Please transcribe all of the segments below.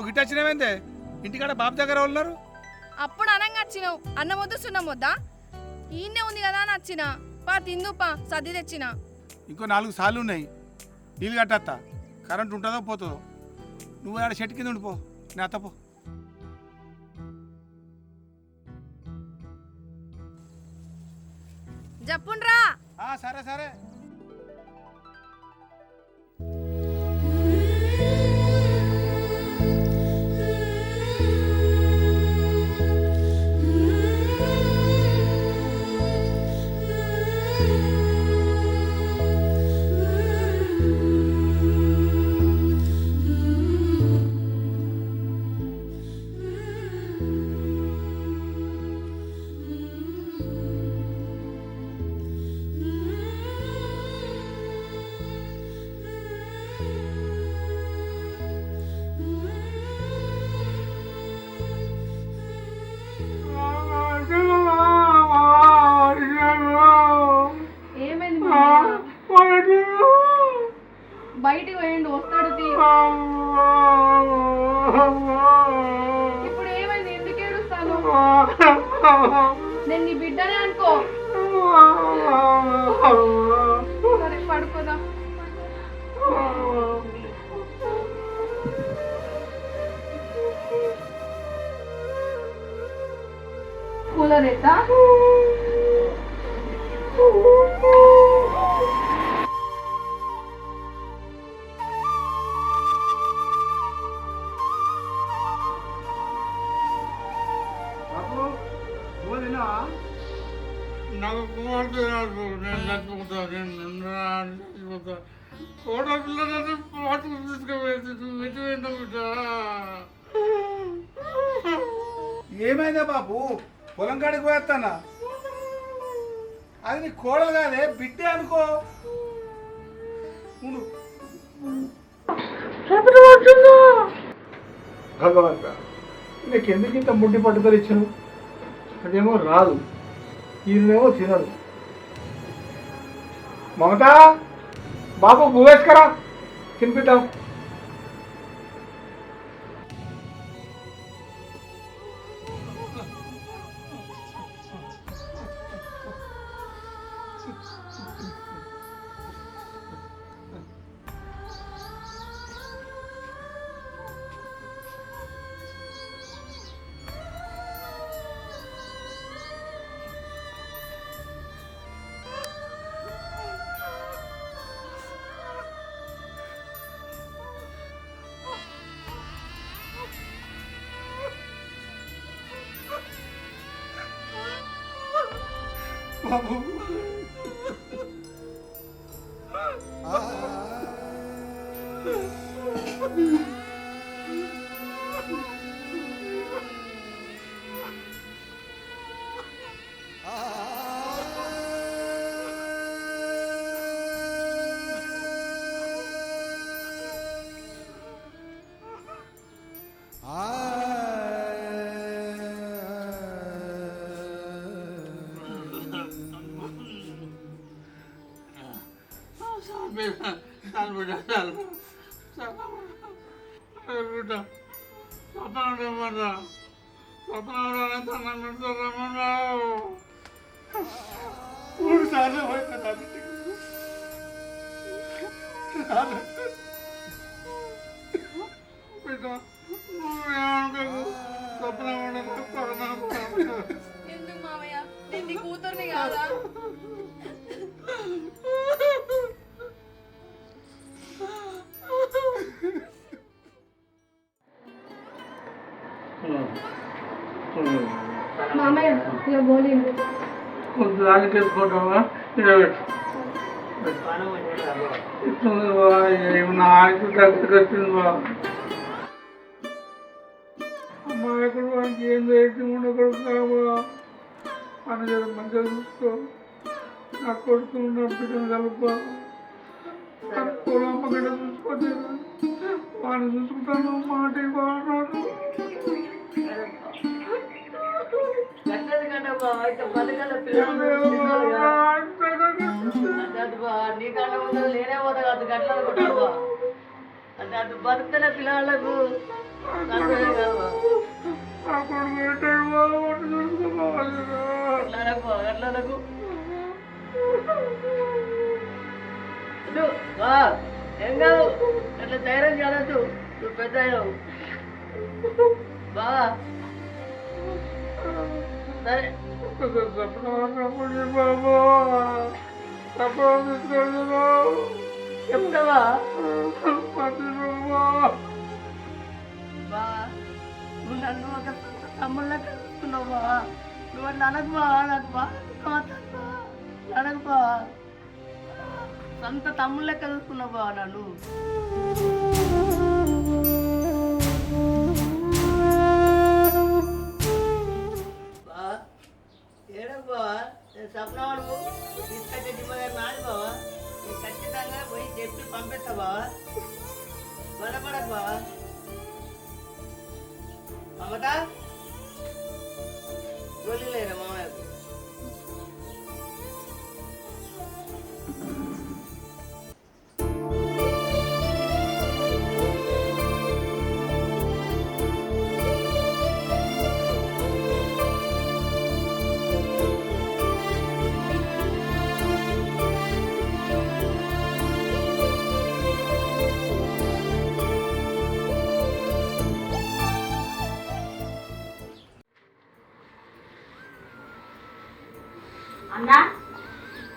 గిట్ట వచ్చినావేందే ఇంటికాడ బాబు దగ్గర ఉన్నారు. అప్పుడు అనంగా వచ్చినావు, అన్నం వద్దు సున్నం వద్దా? ఈయనే ఉంది కదా అని వచ్చిన. పా తిందుపా, సర్ది తెచ్చిన. ఇంకో 4 సార్లు ఉన్నాయి, నీళ్ళు కట్టత్తా. కరెంట్ ఉంటుందో పోతుందో. నువ్వు ఆడ చెట్టు కింద ఉండిపో, నేను అత్తపో. జప్పుండ్రా. సరే సరే. బయటికి పోయిండు, వస్తాడు. ఇప్పుడు ఏమైంది? ఎందుకు ఏడుస్తాను? నేను నీ బిడ్డనే అనుకో. సరే పడుకోదా. కూలర్ ఎత్తా. నాకు కుమార్తె రాదు, నేను చచ్చిపోతా, నేను చచ్చిపోతా. కోట పిల్లలని పాటలు తీసుకుపోయింది, నిజమేంటో బిడ్డ. ఏమైందా బాబు? పొలం కాడికి పోయేస్తానా? అది నీ కోడలు కాదే, బిడ్డే అనుకో. భగవంత, నీకెందుకు ఇంత ముడ్డి పట్టుదల ఇచ్చాను? అదేమో రాదు, ఈయనేమో తినడు. మమత, బాబు భూవేసుకరా, తినిపిద్దాం. బాబు ఎందుకు మావయ్య? నేను నీ కూతుర్ని కాదా? మామయ్య ఇక గోళీలు దానికేసుకుంటావా? నాకు దగ్గరికి వచ్చింది బా. అమ్మాయికుడు వానికి ఏం చేసి ఉండకూడదు అని మంచిగా చూసుకో. నా కొడుకు నా బిడ్డను కలుపుకో. పొలం గడ్డ చూసుకొని వాడిని చూసుకుంటాను. మాట బాగున్నాను. అంటే అటు బతుకుతున్న పిల్లలకు అప్పుడు పెట్టాడు బాబు అటు చూసుకోవాలి అట్లకు బా ఏం కాదు అట్లా ధైర్యం చేయొద్దు నువ్వు పెద్ద అయ్యావు బా సరే చెప్తావా బా నువ్వు నన్ను ఒక తమ్ముళ్ళ కలుసుకున్నావు బా నువ్వు అట్లా అనకు బా నాకు బాగా అనకు బా సొంత తమ్ముళ్ళ కలుసుకున్నావు బా నన్ను బా ఏడబ్బా సప్నవాడు తీసుకొచ్చే దిమ్మగా నాడు బావా నేను ఖచ్చితంగా పోయి చెప్పి పంపిస్తా బావా బలపడకు బావా మమత గోళీలేరా మామయ్యకు అన్నా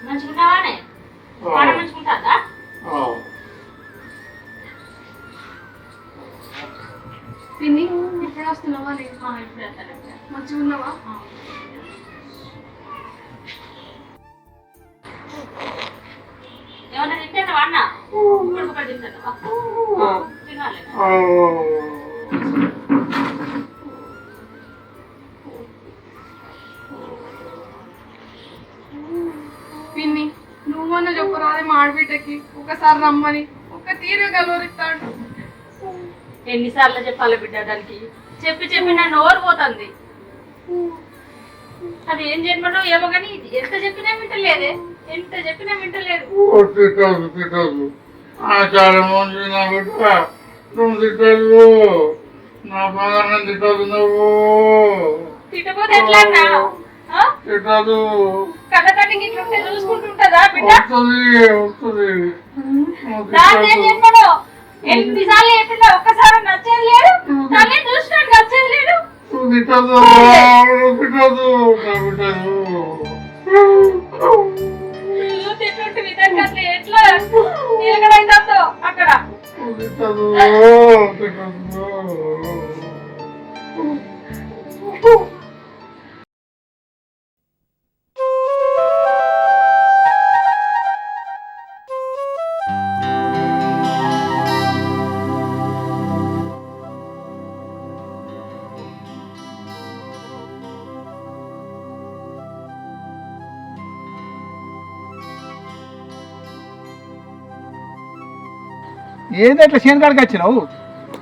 మంచుకుంటావానే వాడ మంచుకుంటుందా పిన్ని ఎప్పుడు వస్తున్నావా మంచిగా ఉన్నావా ఏమన్నా తింటావా అన్న ఇప్పుడు తింటావా తినాలి పిన్ని నువ్వన్న చెప్పరాదే మా ఆడబిడ్డకి ఒకసారి రమ్మని ఒక తీరు గలవరిస్తాడు ఎన్నిసార్లు చెప్పాలి బిడ్డ దానికి చెప్పి చెప్పి నా నోరు పోతుంది అది ఏం జన్మలో ఏమో కానీ ఎంత చెప్పినా వింటలేదే ఎంత చెప్పినా వింటలేదు తిట్టదు చాలా మంది నా బిడ్డ నువ్వు తిట్టదు నా బంగారం తిట్టదు నువ్వు తిట్టపోతే ఎట్లా అన్నా తిట్టదు కళ్ళ కట్టింగ్ ఇట్లుంటే చూసుకుంటుంటదా బిడ్డ వస్తుంది దాన్ని ఏం చెప్పడు ఎన్నిసార్లు చెప్పిందా ఒక్కసారి నచ్చేది లేదు తల్లి చూసినాడు నచ్చేది లేదు తిట్టదు తిట్టదు నువ్వు తిట్టుంటే విధంగా అట్లా ఎట్లా నిలకడైతుందో అక్కడ తిట్టదు ఏంది అట్లా చేను కాడికి వచ్చినావు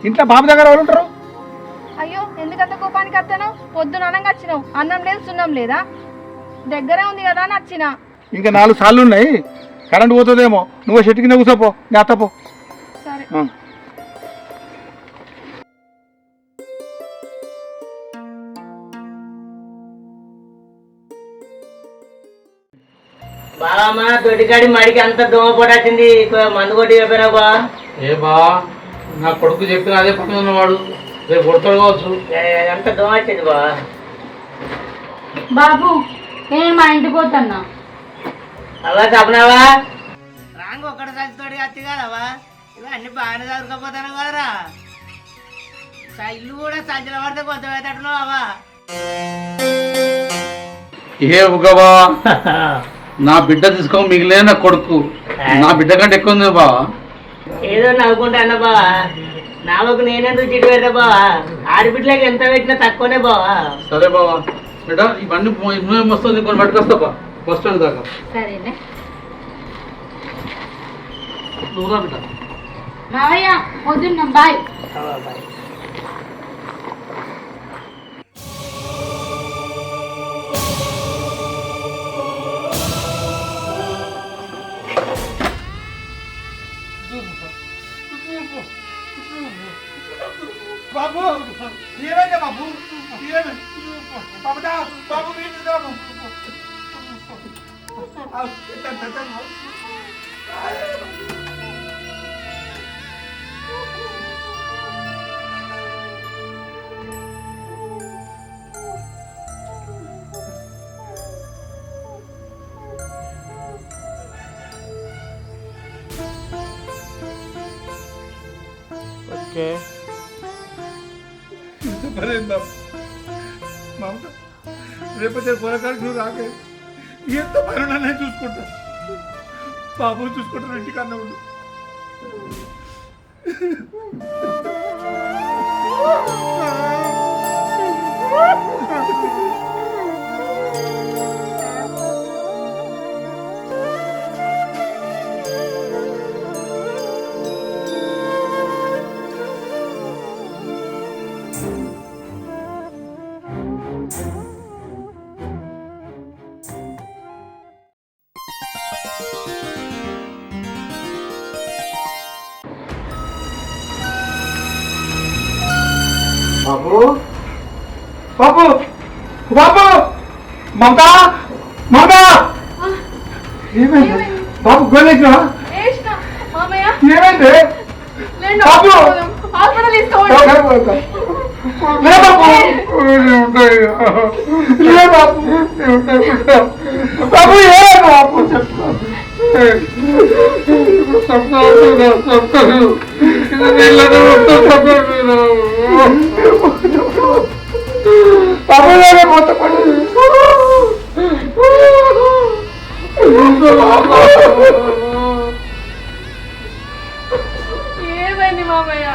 ఇంట్లో బాబు దగ్గర వాళ్ళు ఉంటారు అయ్యో ఎందుకంత కోపానికి వస్తాను పొద్దున అనంగా వచ్చినావు అన్నం లేదు సున్నం లేదా దగ్గరే ఉంది కదా అని వచ్చిన ఇంకా 4 సార్లు ఉన్నాయి కరెంట్ పోతుందేమో నువ్వు చెట్టు కింద కూర్చోపో నేను అత్తపో సరే బావమ్మా తొడిగాడి మడికి అంత దోమ పొడచ్చింది మందు కొట్టి చెప్పినా బా ఏ బా నా కొడుకు చెప్పిన అదే పక్కన ఉన్నవాడు రేపు కొడతాడు కావచ్చు అంత దోమ వచ్చింది బా బాబు నేను మా ఇంటికి పోతున్నా అవా చెప్పనావా రాంగ్ ఒక్కడ సంచితోడి వచ్చి కదవా ఇవి అన్ని బాగానే చదువుకోపోతాను కదరా ఇల్లు కూడా సంచల పడితే కొంత వేతట్టున్నావు అవా ఏ ఉగవా నా బిడ్డ తీసుకో మిగిలే నా కొడుకు నా బిడ్డ కంటే ఎక్కువ ఉంది బావా ఏదో నవ్వుకుంటా అన్న బావా నావకు నేనెందుకు చిట్టు పెడతా బావా ఆడబిడ్డలకి ఎంత పెట్టినా తక్కువనే బావా సరే బావా బిడ్డ ఇవన్నీ వస్తుంది కొన్ని పట్టుకొస్తా బస్ స్టాండ్ దాకా సరేనే నువ్వు రా బిడ్డ మావయ్య వద్దున్నాం బాయ్ బాబు ఏమైంది బాబు ఏమైంది బాబుదా బాబు నీళ్ళు బాబు ఓకే మరేందా మమత రేపటి పొరకాడికి నువ్వు రాకే ఎంత పనులనే చూసుకుంటా బాబు చూసుకుంటాను ఇంటికన్నా ఉండు బాబు బాబు బాబు మమత మమత ఏమైంది బాబు గోలేజ్రా మామయ్య ఏమైంది లేండి బాబు హాస్పిటల్ తీసుకోండి లే బాబు లే బాబు బాబు ఏ బాబు బాబు మొత్తం ఏమైంది మామయ్య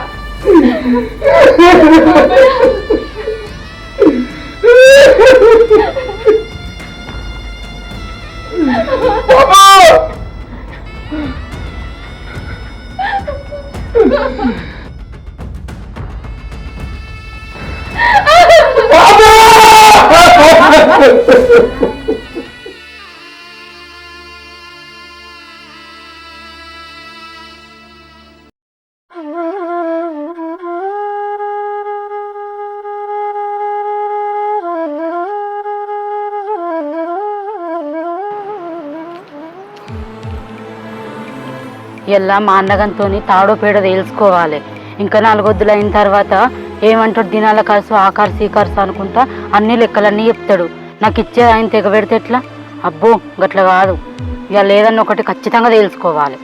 ఇలా మా అన్నగంతో తాడో పేడ తేల్చుకోవాలి. ఇంకా 4 వద్దులు అయిన తర్వాత ఏమంటాడు దినాల ఖర్చు ఆ ఖర్చు ఈ ఖర్చు అనుకుంటా అన్ని లెక్కలన్నీ చెప్తాడు. నాకు ఇచ్చే ఆయన తెగ పెడితే ఎట్లా? అబ్బో గట్ల కాదు, ఇక లేదన్న ఒకటి ఖచ్చితంగా తేల్చుకోవాలి.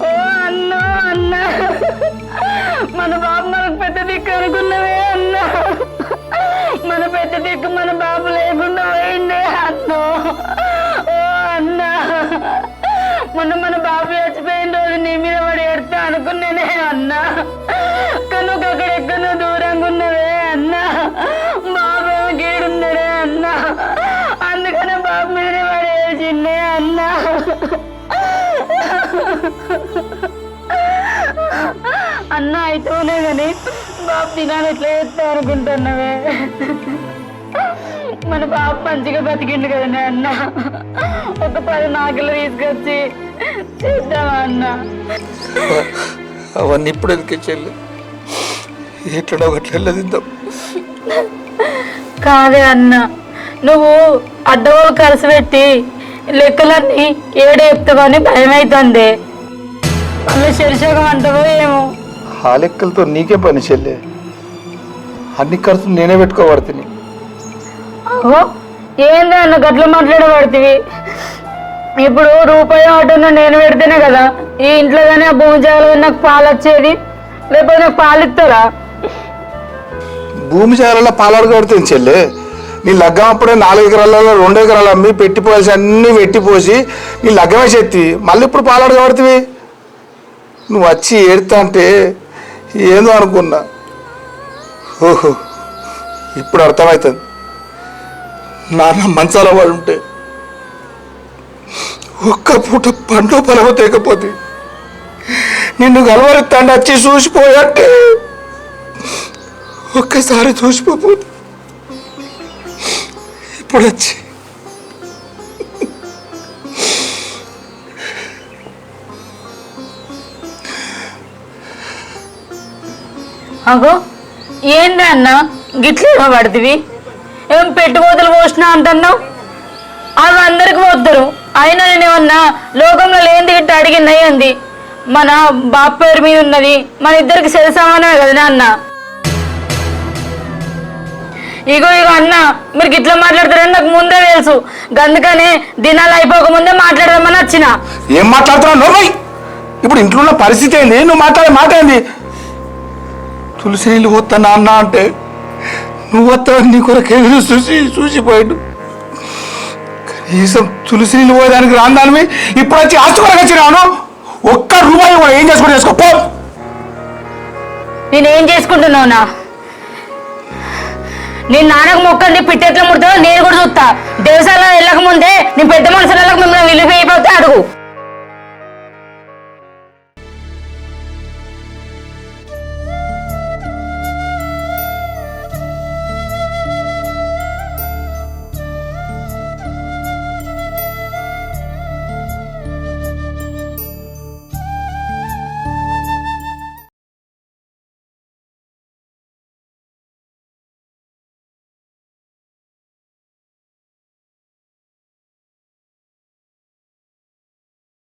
ఓ అన్న అన్న, మన బాబు మనకు పెద్ద దిక్కు అనుకున్నవే అన్న. మన పెద్ద దిక్కు మన బాబు లేకుండా పోయిందే అన్న. ఓ అన్న, మొన్న మన బాబు చచ్చిపోయిన రోజు నీ మీద పడి ఎడతా అనుకున్నానే అన్న. కానీ నువ్వు అక్కడెక్కడో దూరంగా ఉన్నవే అన్న. బాబు గీడున్నాడే అన్న, అందుకనే బాబు మీదనే పడి ఏడ్చిండే అన్న. అన్న అయితేనే కానీ బాబు తినాలి ఎట్లా చేస్తా అనుకుంటున్నావే. మన బాబు మంచిగా బతికిండు కదనే అన్న. ఒక 10 నాకులు తీసుకొచ్చి చేద్దామా అన్న? అవన్నీ ఇప్పుడు ఎందుకే చెల్లి, ఎట్లా ఒకట్లా తిందాం. కాదే అన్న, నువ్వు అడ్డగోలు కలిసి పెట్టి లెక్కలన్నీ ఏడు చెప్తావని భయం అవుతుంది. మళ్ళీ శరీషకం అంటావో ఏమో. ఆ లెక్కలతో నీకే పని చెల్లె, అన్ని ఖర్చులు నేనే పెట్టుకోబడుతుంది. ఓ ఏందా అన్న గట్ల మాట్లాడబడుతుంది? ఇప్పుడు రూపాయి ఆటోను నేను పెడితేనే కదా ఈ ఇంట్లో కానీ ఆ భూమి జాగ్రత్త నాకు పాలు వచ్చేది, లేకపోతే నాకు పాలు ఇస్తారా? భూమి చేయాలలో పాలాడు కడుతుంది చెల్లె. నీ లగ్గం అప్పుడే 4 ఎకరాలలో 2 ఎకరాలు అమ్మి పెట్టిపోయాల్సి అన్నీ పెట్టిపోసి నీ లగ్గమే చెత్తి మళ్ళీ ఇప్పుడు పాలాడు కడుతుంది. నువ్వు వచ్చి ఏడుతా అంటే ఏందో అనుకున్నా. ఓహో ఇప్పుడు అర్థమవుతుంది. నాన్న మంచాల వాడు ఉంటే ఒక్క పూట పండ్లు పొలవ తేకపోతే నిన్ను కలవరిస్తాండి వచ్చి చూసిపోయాటే ఒక్కసారి చూసిపోతే ఇప్పుడు వచ్చి అగో ఏంది అన్న గిట్ల పడుతుంది ఏం పెట్టుకోతలు పోసినా అంటున్నావు అవి అందరికి పోతారు అయినా నేనేమన్నా లోకంలో లేనిది గిట్ట అడిగింది అయ్యింది మన బాబు పేరు మీద ఉన్నది మన ఇద్దరికి సమానమే కదా అన్న ఇగో అన్న మీరు గిట్లా మాట్లాడతారని నాకు ముందే తెలుసు అందుకనే దినాలు అయిపోకముందే మాట్లాడదామని వచ్చిన. ఏం మాట్లాడుతున్నావు నోర్మై? ఇప్పుడు ఇంట్లో ఉన్న పరిస్థితి ఏంది? నువ్వు మాట్లాడే మాట ఏంది? తులసి నీళ్ళు పోతానా అన్న అంటే నువ్వు వస్తావు నీ కొరకు ఎదురు చూసిపోయాడు. కనీసం తులసి నీళ్ళు పోయేదానికి రాను దానివి ఇప్పుడు వచ్చి ఆస్తి కొరకు వచ్చినాను. ఒక్క రూపాయి కూడా ఏం చేసుకుంటూ చేసుకో. నేనేం చేసుకుంటున్నావునా? నేను నాన్నకు మొక్కండి పిట్టెట్లా ముడతావు నేను కూడా చూస్తా. దేవసాల వెళ్ళక ముందే నేను పెద్ద మనుషులకు మిమ్మల్ని విలువ అయిపోతే అడుగు.